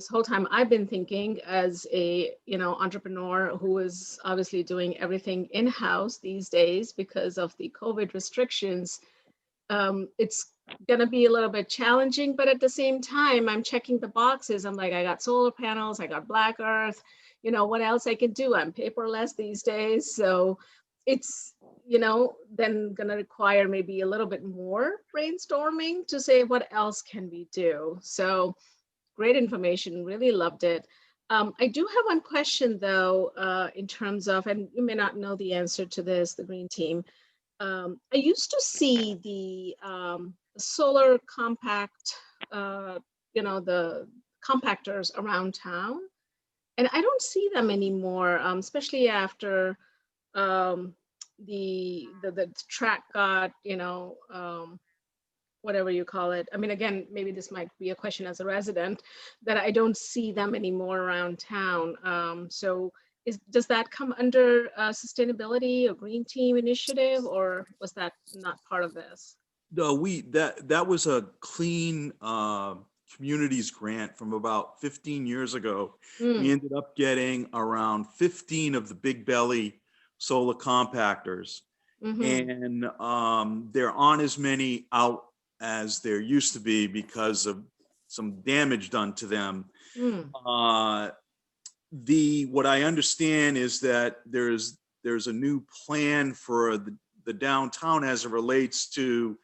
whole time I've been thinking as a, entrepreneur who is obviously doing everything in-house these days because of the COVID restrictions. It's going to be a little bit challenging, but at the same time, I'm checking the boxes. I'm like, I got solar panels, I got Black Earth, what else I can do? I'm paperless these days. So it's, then going to require maybe a little bit more brainstorming to say what else can we do. So great information, really loved it. I do have one question though, in terms of, and you may not know the answer to this, the green team. I used to see the solar compact, the compactors around town. And I don't see them anymore, especially after the track got, whatever you call it. I mean, again, maybe this might be a question as a resident, that I don't see them anymore around town. So does that come under sustainability or green team initiative, or was that not part of this? No, that was a clean communities grant from about 15 years ago. We ended up getting around 15 of the Big Belly solar compactors, and there aren't as many out as there used to be because of some damage done to them. What I understand is that there's a new plan for the downtown as it relates to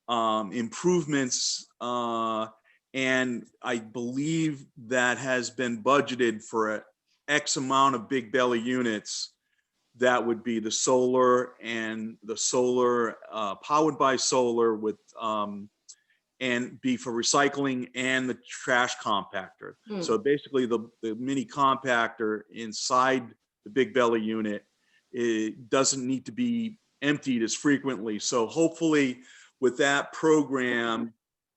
improvements, and I believe that has been budgeted for a X amount of Big Belly units. That would be the solar powered by solar with and be for recycling and the trash compactor. So basically the mini compactor inside the Big Belly unit, it doesn't need to be emptied as frequently. So hopefully with that program,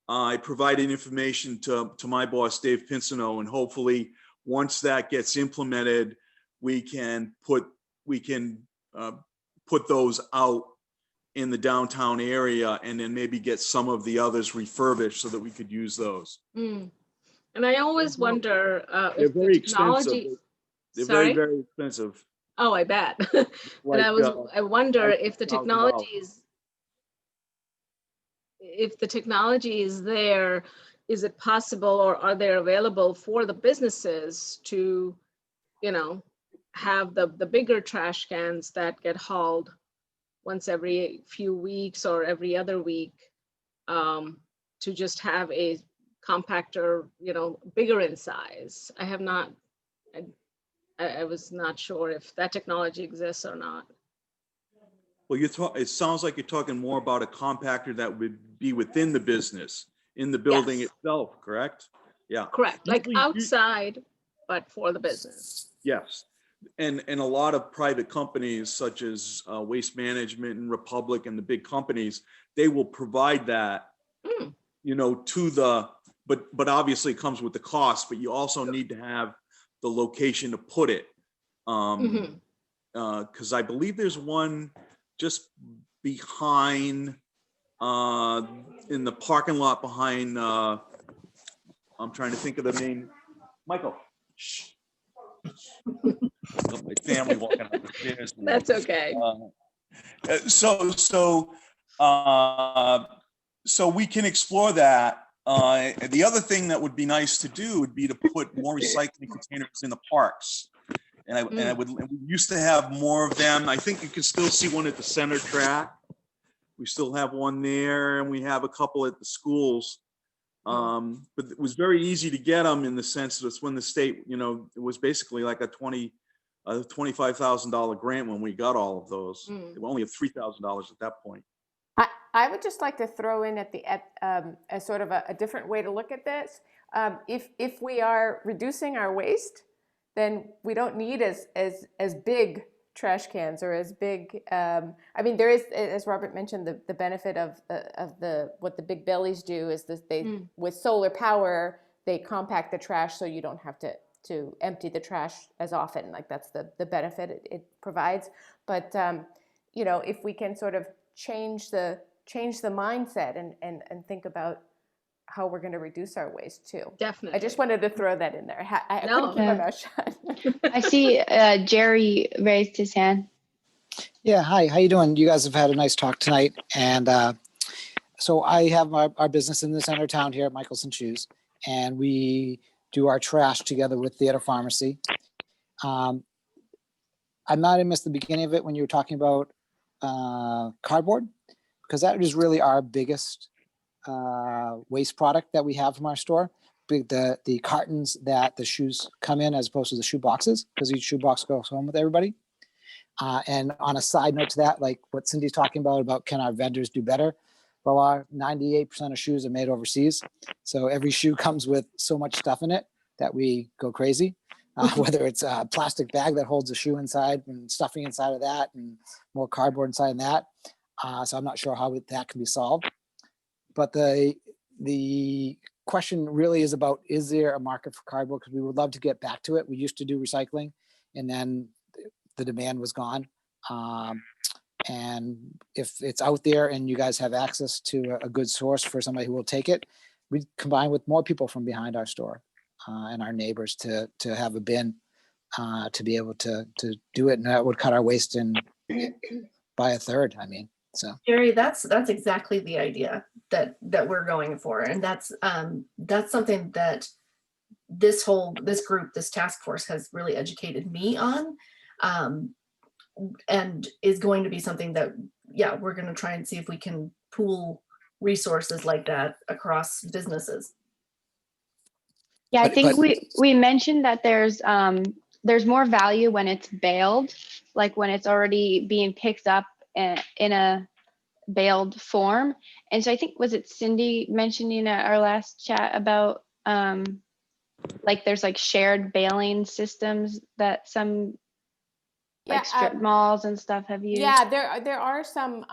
I provided information to my boss, Dave Pinsino, and hopefully once that gets implemented, we can put those out in the downtown area, and then maybe get some of the others refurbished so that we could use those. And I always wonder They're if the very technology. expensive. They're Sorry? very, very expensive. Oh, I bet. But Like, I wonder like if the $1,000. technology is there, is it possible, or are they available for the businesses to, have the bigger trash cans that get hauled once every few weeks or every other week, to just have a compactor, bigger in size. I was not sure if that technology exists or not. Well, it sounds like you're talking more about a compactor that would be within the business, in the building Yes. itself, correct? Yeah. Correct, like Usually- outside, but for the business. Yes. And a lot of private companies such as Waste Management and Republic and the big companies, they will provide that, to but obviously it comes with the cost, but you also need to have the location to put it. Because I believe there's one just behind, in the parking lot behind, I'm trying to think of the name. Michael. Shh. Got my family walking up the stairs. That's okay. So we can explore that. The other thing that would be nice to do would be to put more recycling containers in the parks. And we used to have more of them. I think you can still see one at the center track. We still have one there, and we have a couple at the schools. But it was very easy to get them in the sense that it's when the state, it was basically like a $25,000 grant when we got all of those. We only have $3,000 at that point. I would just like to throw in as sort of a different way to look at this. If we are reducing our waste, then we don't need as big trash cans or as big. There is, as Robert mentioned, the benefit of what the Big Bellies do is that with solar power, they compact the trash so you don't have to empty the trash as often. Like that's the benefit it provides. But if we can sort of change the mindset and think about how we're going to reduce our waste too. Definitely. I just wanted to throw that in there. I couldn't keep my mouth shut. I see Jerry raised his hand. Yeah, hi, how you doing? You guys have had a nice talk tonight. And so I have our business in the center of town here at Michaelson Shoes, and we do our trash together with Theater Pharmacy. I might have missed the beginning of it when you were talking about cardboard, because that is really our biggest waste product that we have from our store. The cartons that the shoes come in as opposed to the shoe boxes, because each shoe box goes home with everybody. And on a side note to that, like what Cindy's talking about can our vendors do better? Well, 98% of shoes are made overseas. So every shoe comes with so much stuff in it that we go crazy. Whether it's a plastic bag that holds a shoe inside and stuffing inside of that and more cardboard inside of that. So I'm not sure how that can be solved. But the question really is about, is there a market for cardboard? Because we would love to get back to it. We used to do recycling and then the demand was gone. And if it's out there and you guys have access to a good source for somebody who will take it, we combine with more people from behind our store and our neighbors to have a bin to be able to do it. And that would cut our waste in by a third. I mean, so. Jerry, that's exactly the idea that we're going for. And that's something that this group, this task force has really educated me on. And is going to be something that, yeah, we're going to try and see if we can pool resources like that across businesses. Yeah, I But- think but- we mentioned that there's more value when it's baled, like when it's already being picked up in a baled form. And so I think, was it Cindy mentioning at our last chat about like there's like shared baling systems that some like strip malls and stuff have used? Yeah, there are some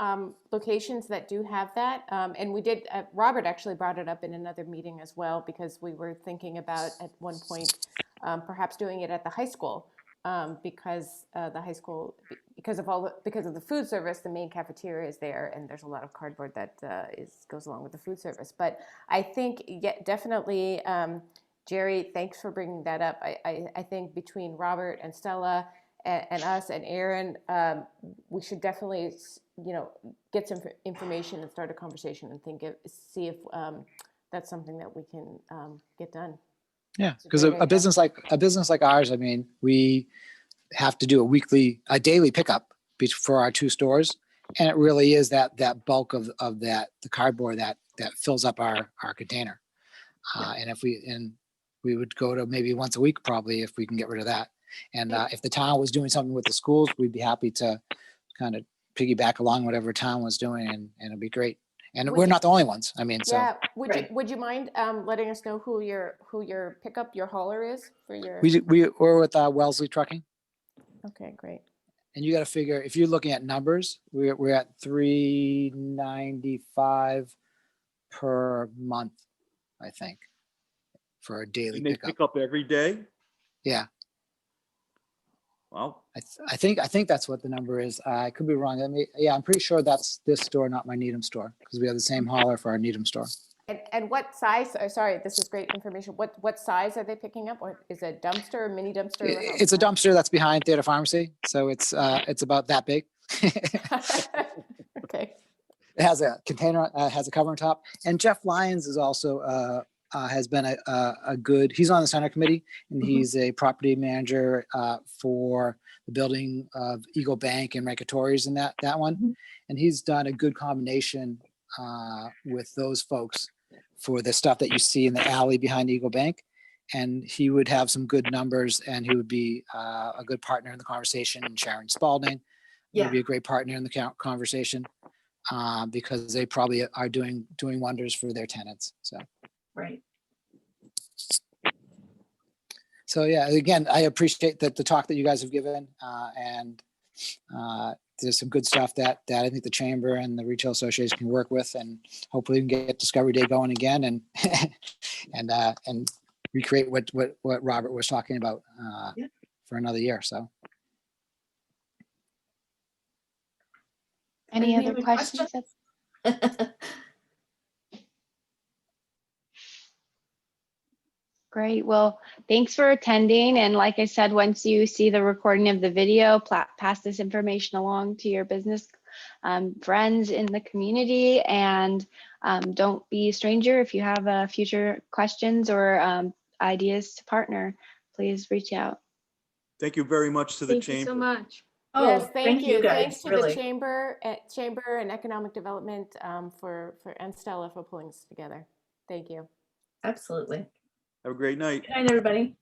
locations that do have that, and we did. Robert actually brought it up in another meeting as well, because we were thinking about at one point perhaps doing it at the high school, because the high school, because of the food service, the main cafeteria is there, and there's a lot of cardboard that goes along with the food service. But I think, yeah, definitely, Jerry, thanks for bringing that up. I think between Robert and Stella and us and Aaron, we should definitely, get some information and start a conversation and see if that's something that we can get done. Yeah, It's a because great a business like ours, I mean, we have to do a daily pickup for our two stores, and it really is that bulk of the cardboard that fills up our container. And we would go to maybe once a week probably if we can get rid of that. And if the town was doing something with the schools, we'd be happy to kind of piggyback along whatever town was doing, and it'd be great. And we're not the only ones. I mean, so. Yeah, Right. would you mind letting us know who your hauler is for your? We're with Wellesley Trucking. Okay, great. And you got to figure, if you're looking at numbers, we're at $395 per month, I think, for a daily And they pickup. pick up every day? Yeah, Wow. I think that's what the number is. I could be wrong. I'm pretty sure that's this store, not my Needham store, because we have the same hauler for our Needham store. And what size? Sorry, this is great information. What size are they picking up? Or is it a dumpster, a mini dumpster? Or how- It's a dumpster that's behind Theater Pharmacy, so it's about that big. Okay. It has a container, has a cover on top. And Jeff Lyons is also has been a good. He's on the center committee, and he's a property manager for the building of Eagle Bank and Rancatories and that one. And he's done a good combination with those folks for the stuff that you see in the alley behind Eagle Bank. And he would have some good numbers, and he would be a good partner in the conversation. And Sharon Spalding would be a great partner in the conversation because they probably are doing wonders for their tenants. So. Right. So yeah, again, I appreciate the talk that you guys have given, and there's some good stuff that I think the chamber and the retail association can work with, and hopefully we can get Discovery Day going again, and and recreate what Robert was talking about for another year. So. Any other questions? Great. Well, thanks for attending. And like I said, once you see the recording of the video, pass this information along to your business friends in the community. And don't be a stranger. If you have future questions or ideas to partner, please reach out. Thank you very much to the Thank chamber. you so much. Oh, Yes, thank you. guys. Thanks to Really. the chamber and economic development and Stella for pulling this together. Thank you. Absolutely. Have a great night. Good night, everybody.